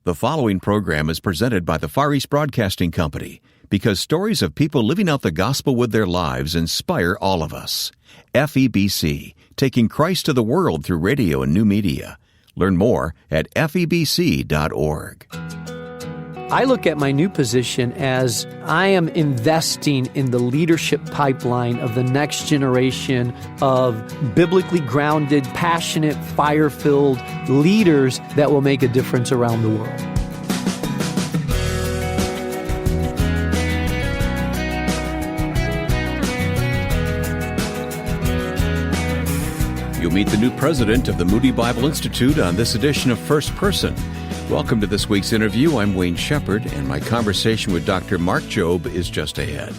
The following program is presented by the Far East Broadcasting Company because stories of people living out the gospel with their lives inspire all of us. FEBC, taking Christ to the world through radio and new media. Learn more at FEBC.org. I look at my new position as I am investing in the leadership pipeline of the next generation of biblically grounded, passionate, fire-filled leaders that will make a difference around the world. You'll meet the new president of the Moody Bible Institute on this edition of First Person. Welcome to this week's interview. I'm Wayne Shepherd, and my conversation with Dr. Mark Jobe is just ahead.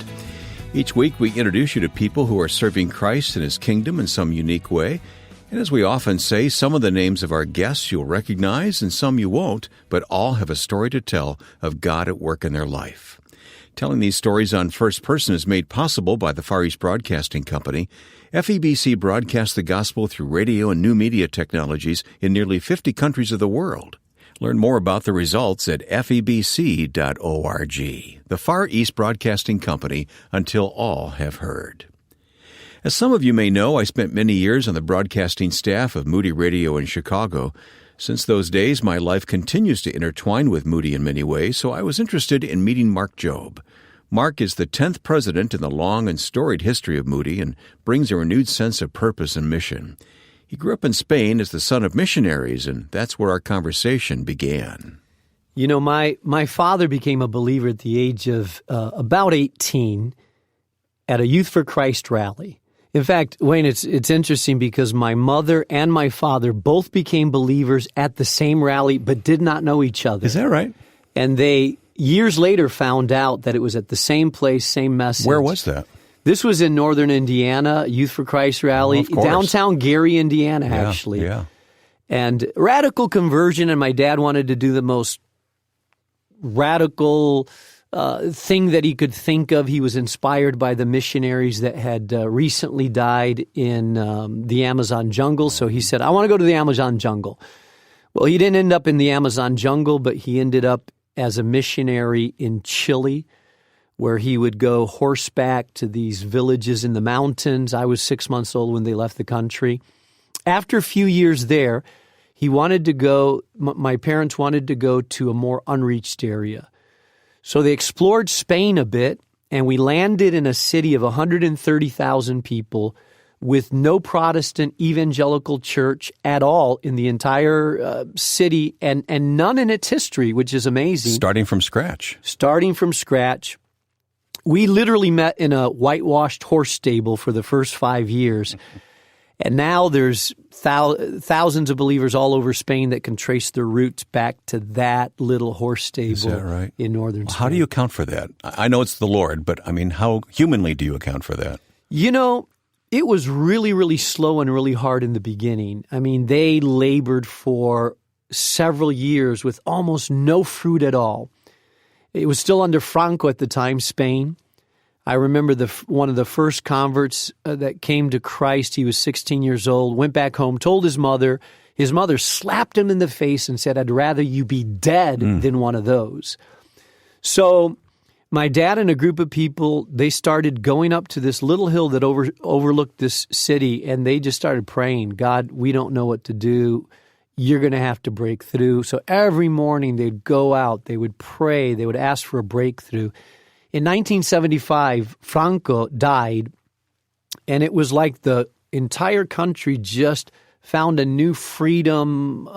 Each week, we introduce you to people who are serving Christ and His kingdom in some unique way. And as we often say, some of the names of our guests you'll recognize and some you won't, but all have a story to tell of God at work in their life. Telling these stories on First Person is made possible by the Far East Broadcasting Company. FEBC broadcasts the gospel through radio and new media technologies in nearly 50 countries of the world. Learn more about the results at FEBC.org. The Far East Broadcasting Company, until all have heard. As some of you may know, I spent many years on the broadcasting staff of Moody Radio in Chicago. Since those days, my life continues to intertwine with Moody in many ways, so I was interested in meeting Mark Jobe. Mark is the 10th president in the long and storied history of Moody and brings a renewed sense of purpose and mission. He grew up in Spain as the son of missionaries, and that's where our conversation began. You know, my father became a believer at the age of about 18 at a Youth for Christ rally. In fact, Wayne, it's interesting because my mother and my father both became believers at the same rally but did not know each other. Is that right? And they, years later, found out that it was at the same place, same message. Where was that? This was in northern Indiana, Youth for Christ rally, downtown Gary, Indiana, actually. Yeah. And radical conversion, and my dad wanted to do the most radical thing that he could think of. He was inspired by the missionaries that had recently died in the Amazon jungle. So he said, I want to go to the Amazon jungle. Well, he didn't end up in the Amazon jungle, but he ended up as a missionary in Chile, where he would go horseback to these villages in the mountains. I was 6 months old when they left the country. After a few years there, he wanted to go, my parents wanted to go to a more unreached area. So they explored Spain a bit, and we landed in a city of 130,000 people with no Protestant evangelical church at all in the entire city, and none in its history, which is amazing. Starting from scratch. We literally met in a whitewashed horse stable for the first 5 years. And now there's thousands of believers all over Spain that can trace their roots back to that little horse stable. Is that right? In northern Spain. How do you account for that? I know it's the Lord, but I mean, how humanly do you account for that? You know, it was really, really slow and really hard in the beginning. I mean, they labored for several years with almost no fruit at all. It was still under Franco at the time, Spain. I remember one of the first converts that came to Christ. He was 16 years old, went back home, told his mother. His mother slapped him in the face and said, I'd rather you be dead than one of those. So my dad and a group of people, they started going up to this little hill that overlooked this city, and they just started praying, God, we don't know what to do. You're going to have to break through. So every morning they'd go out, they would pray, they would ask for a breakthrough. In 1975, Franco died, and it was like the entire country just found a new freedom.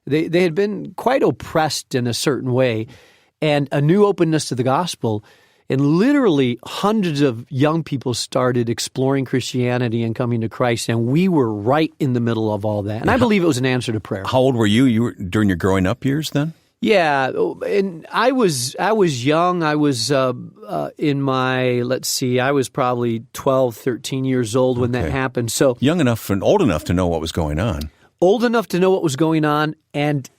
They had been quite oppressed in a certain way, and a new openness to the gospel. And literally hundreds of young people started exploring Christianity and coming to Christ, and we were right in the middle of all that. And I believe it was an answer to prayer. How old were you? You were during your growing up years then? Yeah, and I was young. I was in my, I was probably 12, 13 years old when that happened. So young enough and old enough to know what was going on. Old enough to know what was going on, and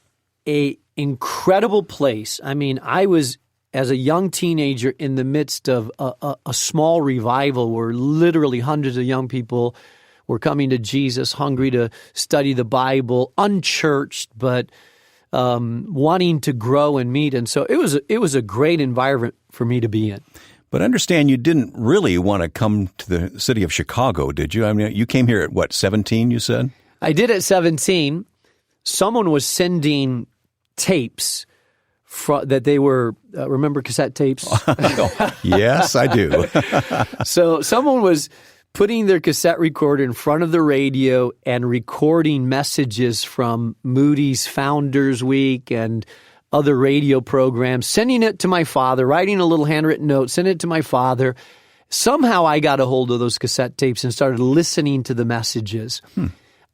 a incredible place. I mean, I was, as a young teenager, in the midst of a small revival where literally hundreds of young people were coming to Jesus, hungry to study the Bible, unchurched, but wanting to grow and meet. And so it was a great environment for me to be in. But understand you didn't really want to come to the city of Chicago, did you? I mean, you came here at, 17, you said? I did at 17. Someone was sending tapes that they were, remember cassette tapes? Yes, I do. So someone was putting their cassette recorder in front of the radio and recording messages from Moody's Founders Week and other radio programs, sending it to my father, writing a little handwritten note, sending it to my father. Somehow I got a hold of those cassette tapes and started listening to the messages.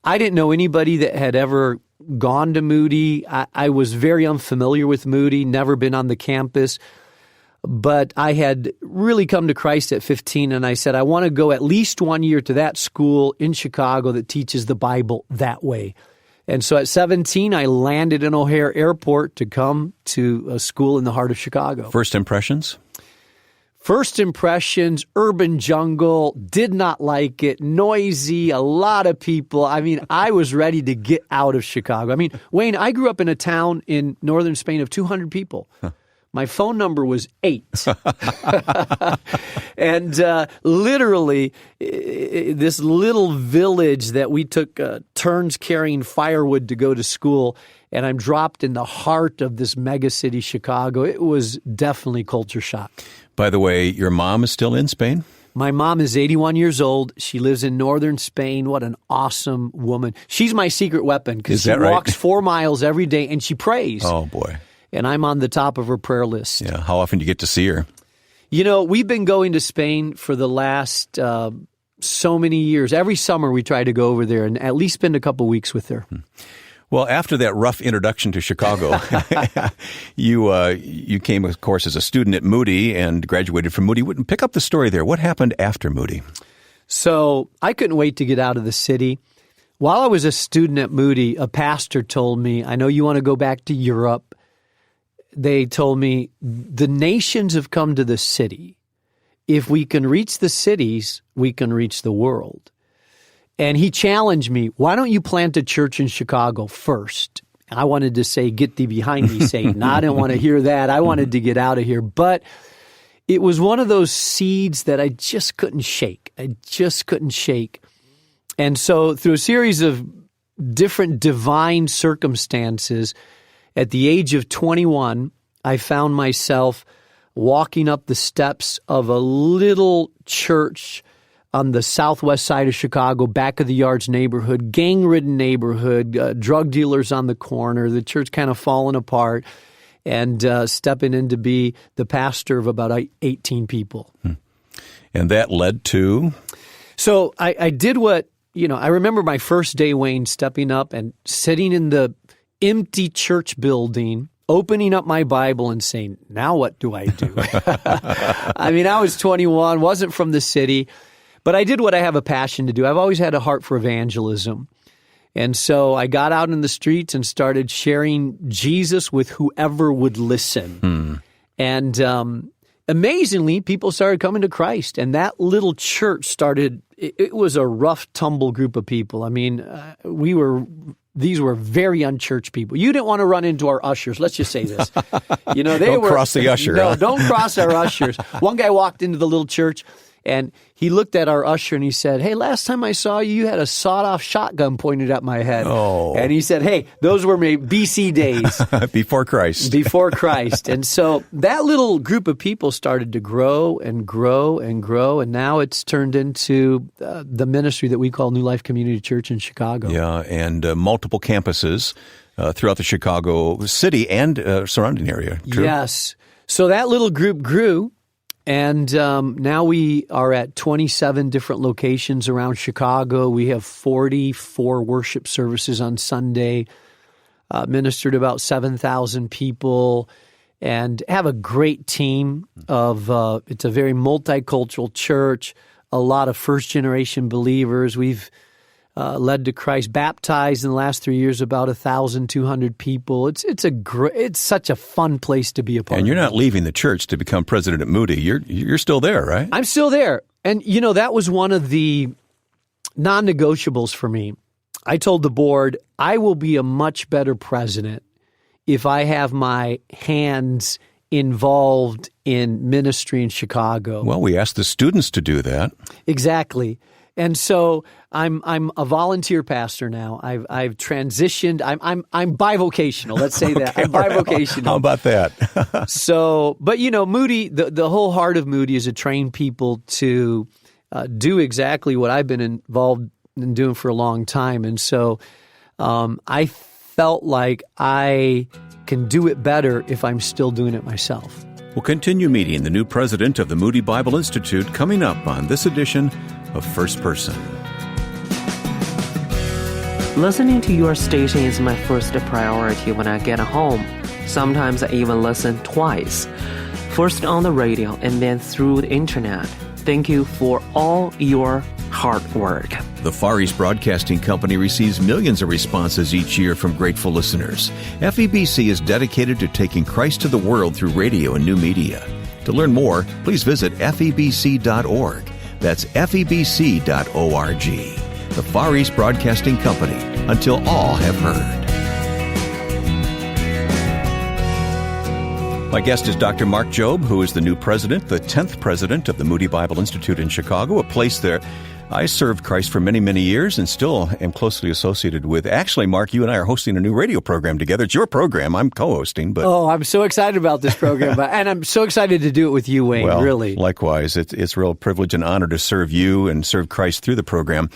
I didn't know anybody that had ever gone to Moody. I was very unfamiliar with Moody, never been on the campus. But I had really come to Christ at 15, and I said, I want to go at least 1 year to that school in Chicago that teaches the Bible that way. And so at 17, I landed in O'Hare Airport to come to a school in the heart of Chicago. First impressions? First impressions, urban jungle, did not like it, noisy, a lot of people. I mean, I was ready to get out of Chicago. I mean, Wayne, I grew up in a town in northern Spain of 200 people. My phone number was 8. And literally, this little village that we took turns carrying firewood to go to school, and I'm dropped in the heart of this mega city, Chicago. It was definitely culture shock. By the way, your mom is still in Spain? My mom is 81 years old. She lives in northern Spain. What an awesome woman. She's my secret weapon because she walks 4 miles every day and she prays. Oh, boy. And I'm on the top of her prayer list. Yeah. How often do you get to see her? You know, we've been going to Spain for the last so many years. Every summer we try to go over there and at least spend a couple weeks with her. Well, after that rough introduction to Chicago, you came, of course, as a student at Moody and graduated from Moody. Pick up the story there. What happened after Moody? So I couldn't wait to get out of the city. While I was a student at Moody, a pastor told me, I know you want to go back to Europe. They told me, the nations have come to the city. If we can reach the cities, we can reach the world. And he challenged me, why don't you plant a church in Chicago first? I wanted to say, get thee behind me, Satan. I didn't want to hear that. I wanted to get out of here. But it was one of those seeds that I just couldn't shake. And so through a series of different divine circumstances, at the age of 21, I found myself walking up the steps of a little church on the southwest side of Chicago, back of the yards neighborhood, gang-ridden neighborhood, drug dealers on the corner, the church kind of falling apart, and stepping in to be the pastor of about 18 people. And that led to? So I did what, I remember my first day, Wayne, stepping up and sitting in the empty church building, opening up my Bible and saying, now what do I do? I mean, I was 21, wasn't from the city, but I did what I have a passion to do. I've always had a heart for evangelism. And so I got out in the streets and started sharing Jesus with whoever would listen. And amazingly, people started coming to Christ. And that little church started, it was a rough, tumble group of people. I mean, these were very unchurched people. You didn't want to run into our ushers. Let's just say this. Don't cross the usher. No, don't cross our ushers. One guy walked into the little church, and he looked at our usher and he said, hey, last time I saw you, you had a sawed-off shotgun pointed at my head. Oh. And he said, hey, those were my BC days. Before Christ. Before Christ. And so that little group of people started to grow and grow and grow, and now it's turned into the ministry that we call New Life Community Church in Chicago. Yeah, and multiple campuses throughout the Chicago city and surrounding area. True? Yes. So that little group grew. And now we are at 27 different locations around Chicago. We have 44 worship services on Sunday, ministered about 7,000 people, and have a great team of, it's a very multicultural church, a lot of first-generation believers. We've led to Christ, baptized in the last 3 years about 1,200 people. It's such a fun place to be a part of. And you're not leaving the church to become president at Moody. You're still there, right? I'm still there. And, that was one of the non-negotiables for me. I told the board, I will be a much better president if I have my hands involved in ministry in Chicago. Well, we asked the students to do that. Exactly. And so I'm a volunteer pastor now. I've transitioned. I'm bivocational. Let's say that. I'm bivocational. How about that? So, but Moody, the whole heart of Moody is to train people to do exactly what I've been involved in doing for a long time. And so I felt like I can do it better if I'm still doing it myself. We'll continue meeting the new president of the Moody Bible Institute coming up on this edition of First Person. Listening to your station is my first priority when I get home. Sometimes I even listen twice. First on the radio and then through the internet. Thank you for all your hard work. The Far East Broadcasting Company receives millions of responses each year from grateful listeners. FEBC is dedicated to taking Christ to the world through radio and new media. To learn more, please visit febc.org. That's febc.org. The Far East Broadcasting Company, until all have heard. My guest is Dr. Mark Jobe, who is the new president, the 10th president of the Moody Bible Institute in Chicago, a place there I served Christ for many, many years and still am closely associated with. Actually, Mark, you and I are hosting a new radio program together. It's your program. I'm co-hosting. But oh, I'm so excited about this program. And I'm so excited to do it with you, Wayne, well, really. Likewise. It's a real privilege and honor to serve you and serve Christ through the program.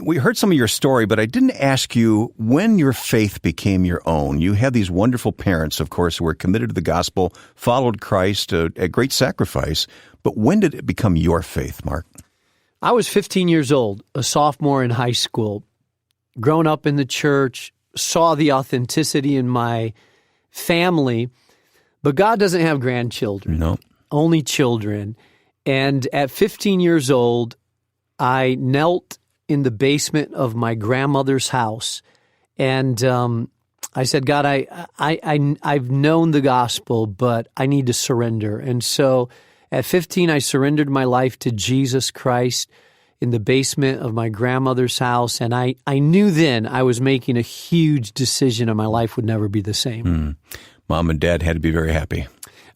We heard some of your story, but I didn't ask you when your faith became your own. You had these wonderful parents, of course, who were committed to the gospel, followed Christ at great sacrifice. But when did it become your faith, Mark? I was 15 years old, a sophomore in high school, grown up in the church, saw the authenticity in my family, but God doesn't have grandchildren. No. Only children. And at 15 years old, I knelt in the basement of my grandmother's house, and I said, God, I've known the gospel, but I need to surrender. And so at 15, I surrendered my life to Jesus Christ in the basement of my grandmother's house, and I knew then I was making a huge decision and my life would never be the same. Mom and Dad had to be very happy.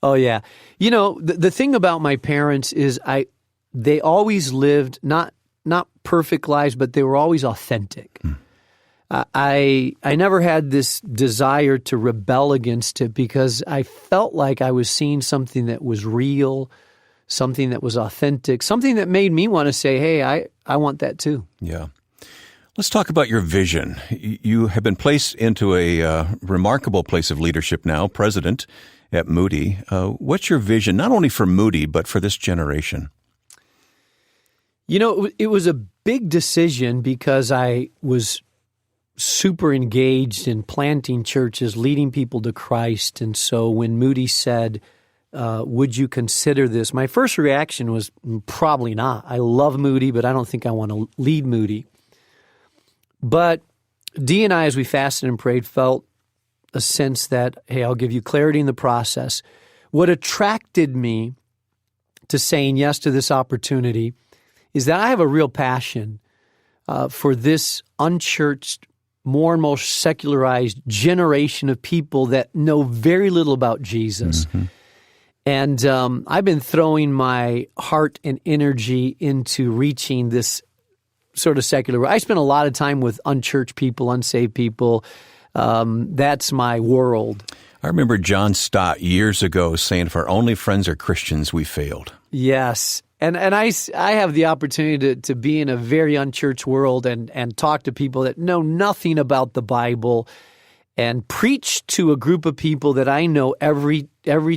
Oh, yeah. The thing about my parents is they always lived not perfect lives, but they were always authentic. I never had this desire to rebel against it because I felt like I was seeing something that was real, something that was authentic, something that made me want to say, hey, I want that too. Yeah. Let's talk about your vision. You have been placed into a remarkable place of leadership now, president at Moody. What's your vision, not only for Moody, but for this generation? It was a big decision because I was super engaged in planting churches, leading people to Christ. And so when Moody said, would you consider this? My first reaction was probably not. I love Moody, but I don't think I want to lead Moody. But Dee and I, as we fasted and prayed, felt a sense that, hey, I'll give you clarity in the process. What attracted me to saying yes to this opportunity is that I have a real passion for this unchurched, more and more secularized generation of people that know very little about Jesus. Mm-hmm. And I've been throwing my heart and energy into reaching this sort of secular. I spend a lot of time with unchurched people, unsaved people. That's my world. I remember John Stott years ago saying, if our only friends are Christians, we failed. Yes. And I have the opportunity to be in a very unchurched world and talk to people that know nothing about the Bible and preach to a group of people that I know every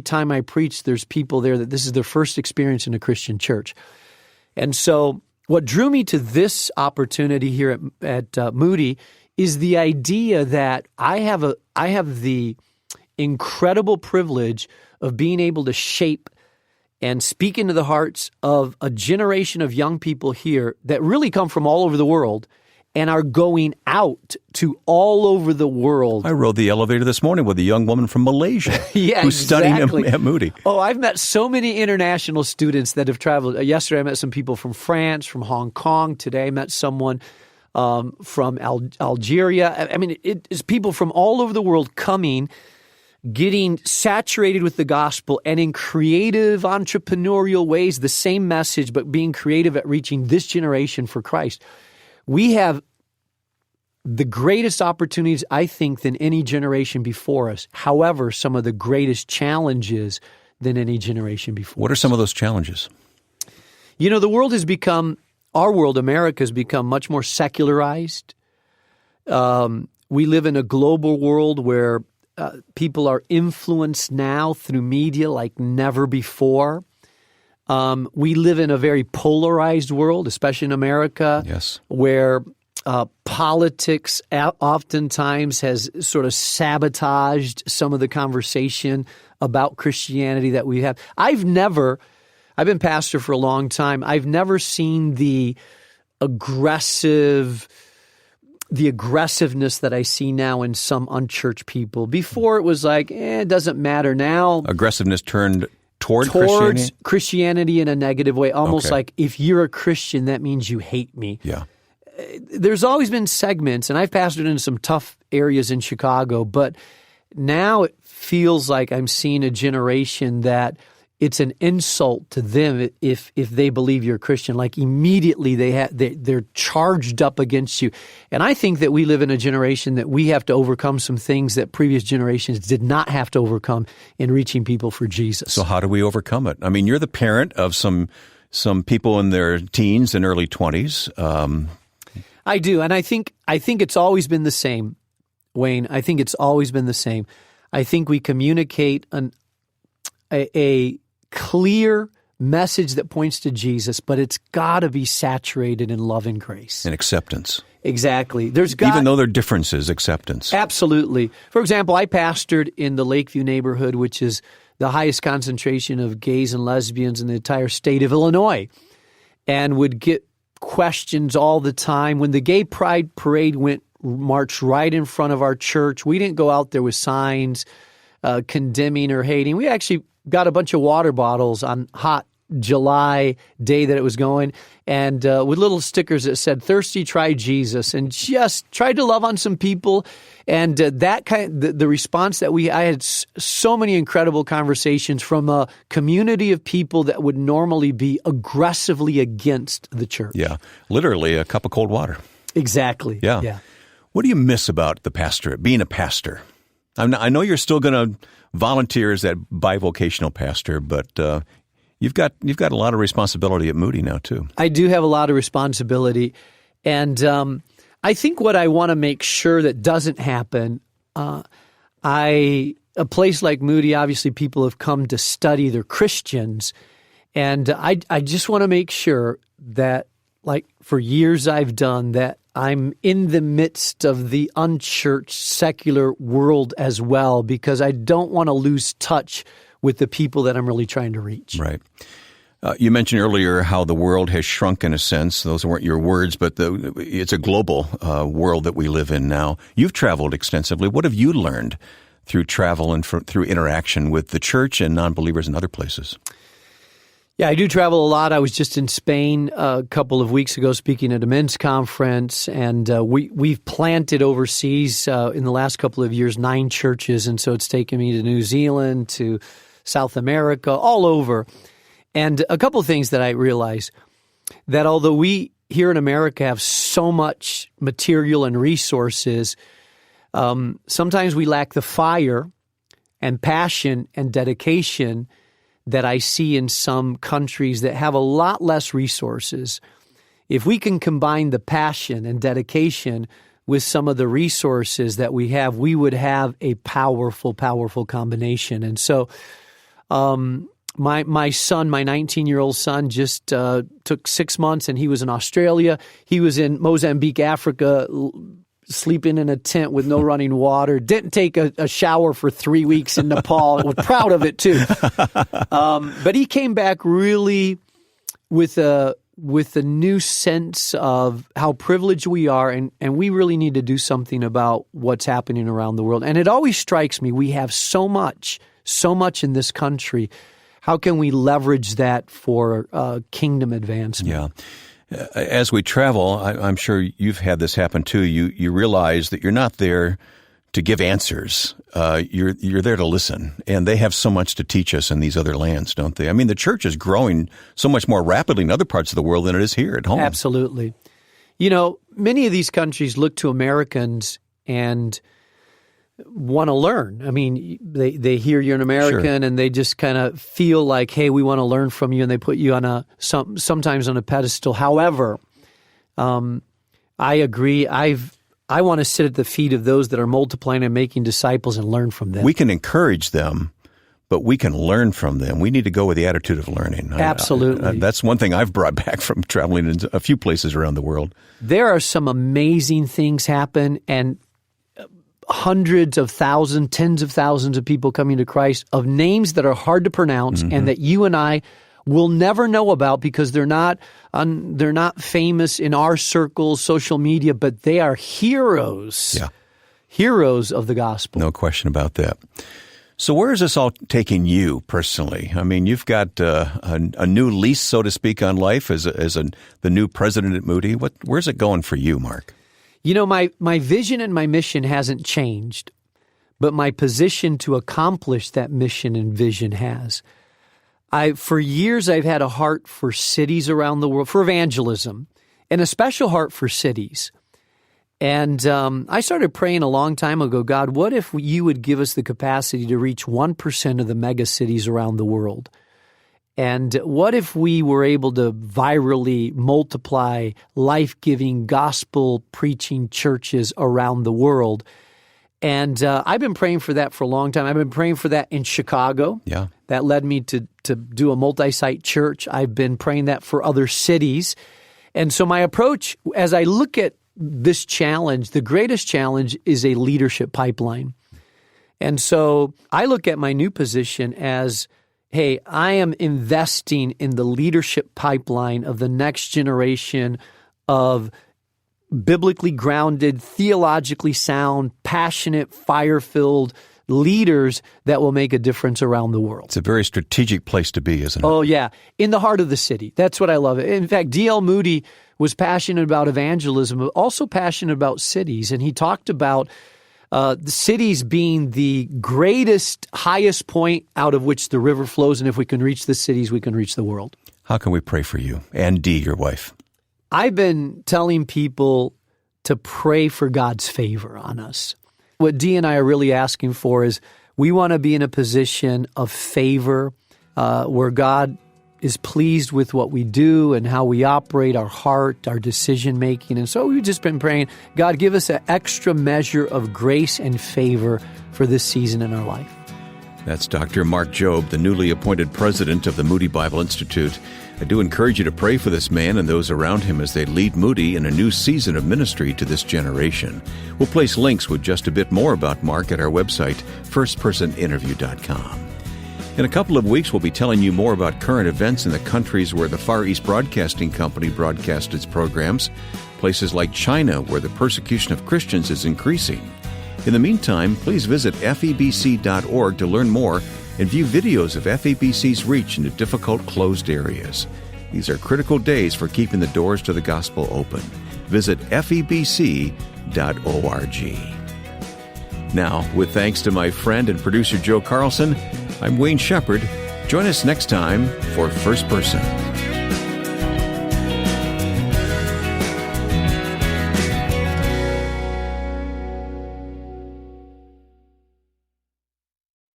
time I preach, there's people there that this is their first experience in a Christian church. And so what drew me to this opportunity here at Moody is the idea that I have the incredible privilege of being able to shape and speak into the hearts of a generation of young people here that really come from all over the world and are going out to all over the world. I rode the elevator this morning with a young woman from Malaysia who's studying at Moody. Oh, I've met so many international students that have traveled. Yesterday I met some people from France, from Hong Kong. Today I met someone from Algeria. I mean, it is people from all over the world coming, getting saturated with the gospel, and in creative, entrepreneurial ways, the same message, but being creative at reaching this generation for Christ. We have the greatest opportunities, I think, than any generation before us. However, some of the greatest challenges than any generation before us. What are some of those challenges? You know, the world has become, our world, America, has become much more secularized. We live in a global world where people are influenced now through media like never before. We live in a very polarized world, especially in America, yes, where politics oftentimes has sort of sabotaged some of the conversation about Christianity that we have. I've been pastor for a long time. I've never seen the aggressiveness that I see now in some unchurched people. Before it was like, it doesn't matter. Now aggressiveness turned towards Christianity in a negative way, almost Okay. like if you're a Christian, that means you hate me. Yeah. There's always been segments, and I've pastored in some tough areas in Chicago, but now it feels like I'm seeing a generation that it's an insult to them if they believe you're a Christian. Like immediately they're charged up against you. And I think that we live in a generation that we have to overcome some things that previous generations did not have to overcome in reaching people for Jesus. So how do we overcome it? I mean, you're the parent of some people in their teens and early 20s. I do, and I think it's always been the same, Wayne. I think it's always been the same. I think we communicate a clear message that points to Jesus, but it's got to be saturated in love and grace. And acceptance. Exactly. Even though there are differences, acceptance. Absolutely. For example, I pastored in the Lakeview neighborhood, which is the highest concentration of gays and lesbians in the entire state of Illinois, and would get questions all the time. When the Gay Pride Parade marched right in front of our church, we didn't go out there with signs condemning or hating. We actually got a bunch of water bottles on hot July day that it was going, and with little stickers that said, "Thirsty, try Jesus," and just tried to love on some people. And the response that I had so many incredible conversations from a community of people that would normally be aggressively against the church. Yeah, literally a cup of cold water. Exactly. Yeah. What do you miss about the pastorate, being a pastor? I know you're still going to volunteer as that bivocational pastor, but you've got a lot of responsibility at Moody now too. I do have a lot of responsibility, and I think what I want to make sure that doesn't happen, a place like Moody, obviously people have come to study, they're Christians, and I just want to make sure that, like for years I've done, that I'm in the midst of the unchurched secular world as well, because I don't want to lose touch with the people that I'm really trying to reach. Right. You mentioned earlier how the world has shrunk in a sense. Those weren't your words, but it's a global world that we live in now. You've traveled extensively. What have you learned through travel and through interaction with the church and non-believers in other places? Yeah, I do travel a lot. I was just in Spain a couple of weeks ago speaking at a men's conference, and we've planted overseas in the last couple of years 9 churches, and so it's taken me to New Zealand, to South America, all over. And a couple of things that I realize, that although we here in America have so much material and resources, sometimes we lack the fire and passion and dedication that I see in some countries that have a lot less resources. If we can combine the passion and dedication with some of the resources that we have, we would have a powerful, powerful combination. And so my son, my 19-year-old son, just took 6 months, and he was in Australia. He was in Mozambique, Africa, sleeping in a tent with no running water. Didn't take a shower for 3 weeks in Nepal. I was proud of it too. But he came back really with a new sense of how privileged we are, and we really need to do something about what's happening around the world. And it always strikes me, we have so much in this country. How can we leverage that for kingdom advancement? Yeah. As we travel, I'm sure you've had this happen too. You realize that you're not there to give answers. You're there to listen, and they have so much to teach us in these other lands, don't they? I mean, the church is growing so much more rapidly in other parts of the world than it is here at home. Absolutely. You know, many of these countries look to Americans and want to learn. I mean, they hear you're an American, and they just kind of feel like, hey, we want to learn from you, and they put you on sometimes on a pedestal. However, I agree. I want to sit at the feet of those that are multiplying and making disciples and learn from them. We can encourage them, but we can learn from them. We need to go with the attitude of learning. Absolutely. That's one thing I've brought back from traveling in a few places around the world. There are some amazing things happen, and hundreds of thousands, tens of thousands of people coming to Christ of names that are hard to pronounce and that you and I will never know about because they're not famous in our circles, social media, but they are heroes. Yeah. Heroes of the gospel. No question about that. So where is this all taking you personally? I mean, you've got a new lease, so to speak, on life as the new president at Moody. Where's it going for you, Mark? You know, my vision and my mission hasn't changed, but my position to accomplish that mission and vision has. For years, I've had a heart for cities around the world, for evangelism, and a special heart for cities. And I started praying a long time ago, God, what if you would give us the capacity to reach 1% of the mega cities around the world? And what if we were able to virally multiply life-giving, gospel-preaching churches around the world? And I've been praying for that for a long time. I've been praying for that in Chicago. Yeah. That led me to do a multi-site church. I've been praying that for other cities. And so my approach, as I look at this challenge, the greatest challenge is a leadership pipeline. And so I look at my new position as, hey, I am investing in the leadership pipeline of the next generation of biblically grounded, theologically sound, passionate, fire-filled leaders that will make a difference around the world. It's a very strategic place to be, isn't it? Oh, yeah. In the heart of the city. That's what I love. In fact, D.L. Moody was passionate about evangelism, but also passionate about cities. And he talked about the cities being the greatest, highest point out of which the river flows. And if we can reach the cities, we can reach the world. How can we pray for you and Dee, your wife? I've been telling people to pray for God's favor on us. What Dee and I are really asking for is we want to be in a position of favor where God is pleased with what we do and how we operate, our heart, our decision-making. And so we've just been praying, God, give us an extra measure of grace and favor for this season in our life. That's Dr. Mark Jobe, the newly appointed president of the Moody Bible Institute. I do encourage you to pray for this man and those around him as they lead Moody in a new season of ministry to this generation. We'll place links with just a bit more about Mark at our website, firstpersoninterview.com. In a couple of weeks, we'll be telling you more about current events in the countries where the Far East Broadcasting Company broadcasts its programs, places like China, where the persecution of Christians is increasing. In the meantime, please visit FEBC.org to learn more and view videos of FEBC's reach into difficult closed areas. These are critical days for keeping the doors to the gospel open. Visit FEBC.org. Now, with thanks to my friend and producer Joe Carlson, I'm Wayne Shepherd. Join us next time for First Person.